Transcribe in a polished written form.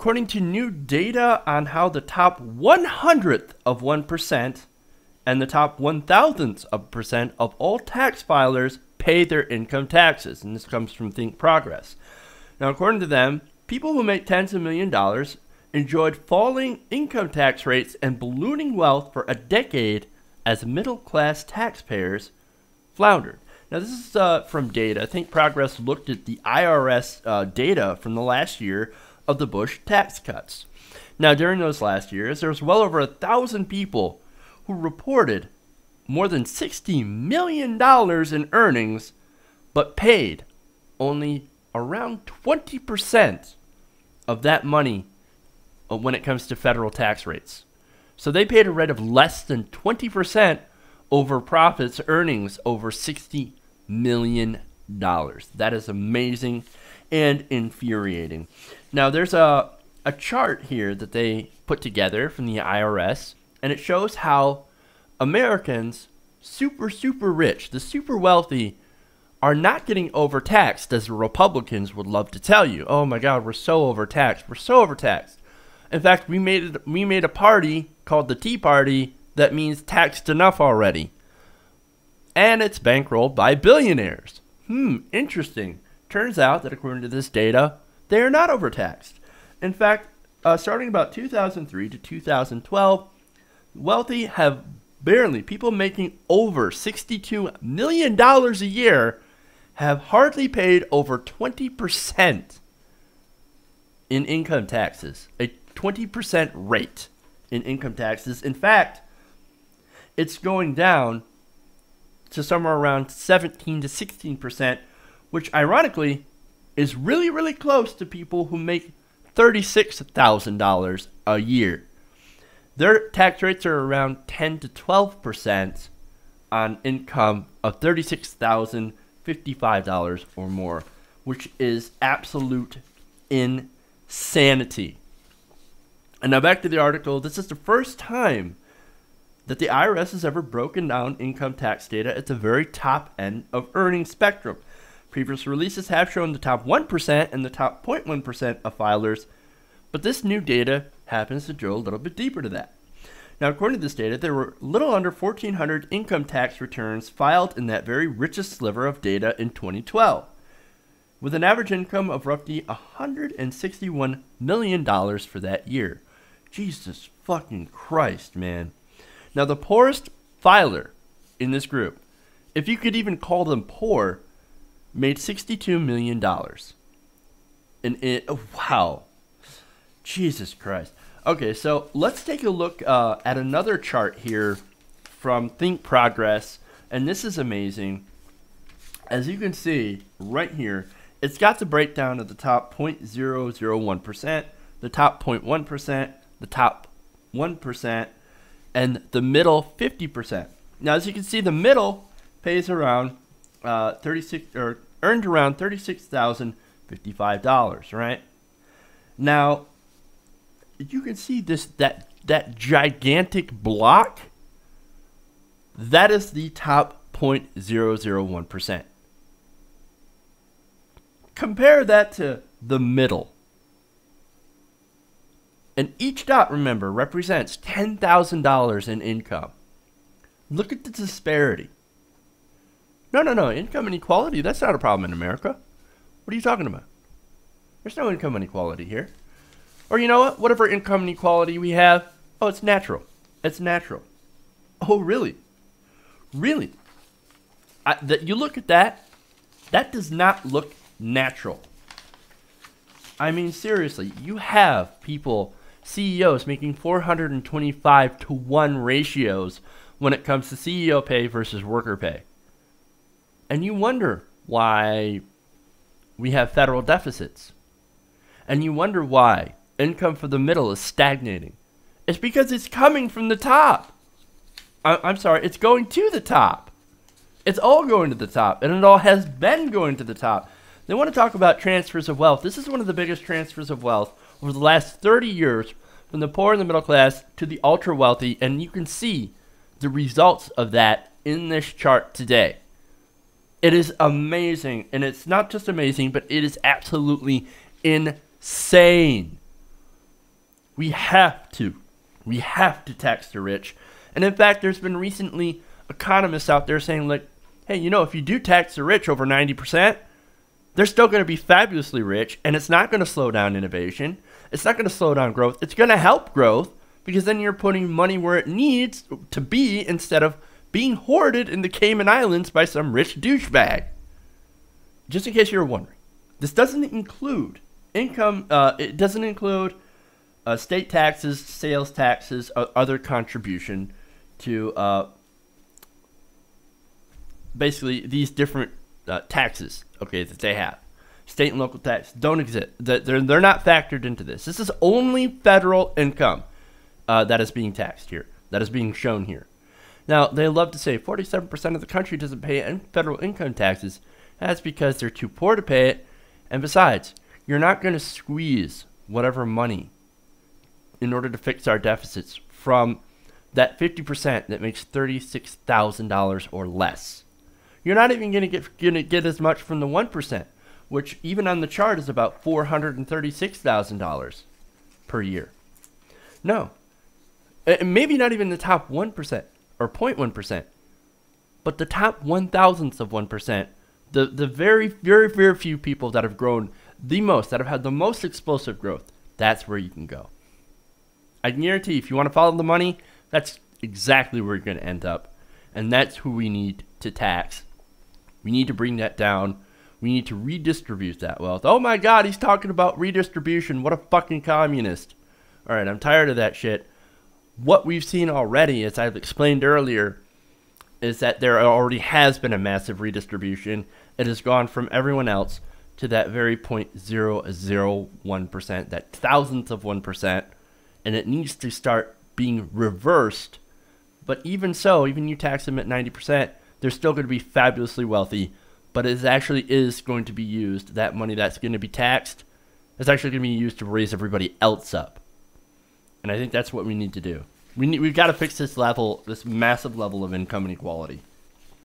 according to new data on how the top 100th of 1% and the top 1,000th of percent of all tax filers pay their income taxes. And this comes from Think Progress. Now, according to them, people who make tens of millions of dollars enjoyed falling income tax rates and ballooning wealth for a decade as middle-class taxpayers floundered. Now, this is from data. Think Progress looked at the IRS data from the last year of the Bush tax cuts. Now, during those last years, there was well over 1,000 people who reported more than $60 million in earnings, but paid only around 20% of that money when it comes to federal tax rates. So they paid a rate of less than 20% over profits earnings over $60 million. That is amazing and infuriating. Now, there's a chart here that they put together from the IRS, and it shows how Americans, super rich, the super wealthy, are not getting overtaxed, as the Republicans would love to tell you. Oh my God, we're so overtaxed. We're so overtaxed. In fact, we made a party called the Tea Party that means taxed enough already. And it's bankrolled by billionaires. Interesting. Turns out that according to this data, they are not overtaxed. In fact, starting about 2003 to 2012, wealthy have people making over $62 million a year have hardly paid over 20% in income taxes. A 20% rate in income taxes. In fact, it's going down to somewhere around 17 to 16%, which ironically is really close to people who make $36,000 a year. Their tax rates are around 10 to 12% on income of $36,055 or more, which is absolute insanity. And now back to the article. This is the first time that the IRS has ever broken down income tax data at the very top end of earnings spectrum. Previous releases have shown the top 1% and the top 0.1% of filers, but this new data happens to drill a little bit deeper to that. Now, according to this data, there were a little under 1,400 income tax returns filed in that very richest sliver of data in 2012, with an average income of roughly $161 million for that year. Jesus fucking Christ, man. Now, the poorest filer in this group, if you could even call them poor, made $62 million. Wow. Jesus Christ. Okay, so let's take a look at another chart here from Think Progress, and this is amazing. As you can see right here, it's got the breakdown of the top 0.001%, the top 0.1%, the top 1%, and the middle 50%. Now, as you can see, the middle pays around earned around $36,055, right? Now, you can see that gigantic block. That is the top 0.001%. Compare that to the middle. And each dot, remember, represents $10,000 in income. Look at the disparity. No. Income inequality, that's not a problem in America. What are you talking about? There's no income inequality here. Or you know what? Whatever income inequality we have, oh, it's natural. It's natural. Oh, really? Really? You look at that, that does not look natural. I mean, seriously, you have people, CEOs, making 425 to 1 ratios when it comes to CEO pay versus worker pay. And you wonder why we have federal deficits. And you wonder why income for the middle is stagnating. It's because it's coming from the top. I'm sorry, it's going to the top. It's all going to the top, and it all has been going to the top. They want to talk about transfers of wealth. This is one of the biggest transfers of wealth over the last 30 years from the poor and the middle class to the ultra wealthy, and you can see the results of that in this chart today. It is amazing, and it's not just amazing, but it is absolutely insane. We have to. We have to tax the rich. And in fact, there's been recently economists out there saying, like, hey, you know, if you do tax the rich over 90%, they're still going to be fabulously rich, and it's not going to slow down innovation. It's not going to slow down growth. It's going to help growth, because then you're putting money where it needs to be instead of being hoarded in the Cayman Islands by some rich douchebag. Just in case you're wondering, this doesn't include income. It doesn't include state taxes, sales taxes, other contribution to basically these different taxes, okay, that they have. State and local tax don't exist. They're not factored into this. This is only federal income that is being taxed here, that is being shown here. Now, they love to say 47% of the country doesn't pay federal income taxes. That's because they're too poor to pay it. And besides, you're not going to squeeze whatever money in order to fix our deficits from that 50% that makes $36,000 or less. You're not even going to get as much from the 1%, which even on the chart is about $436,000 per year. No, maybe not even the top 1% or 0.1%, but the top 1,000th of 1%. The very, very, very few people that have grown the most, that have had the most explosive growth, that's where you can go. I can guarantee if you want to follow the money, that's exactly where you're going to end up. And that's who we need to tax. We need to bring that down. We need to redistribute that wealth. Oh my God, he's talking about redistribution. What a fucking communist. All right, I'm tired of that shit. What we've seen already, as I've explained earlier, is that there already has been a massive redistribution. It has gone from everyone else to that very 0.001%, that thousandth of 1%, and it needs to start being reversed. But even so, even you tax them at 90%, they're still going to be fabulously wealthy, but it actually is going to be used, that money that's going to be taxed, is actually going to be used to raise everybody else up. And I think that's what we need to do. We've got to fix this level, this massive level of income inequality.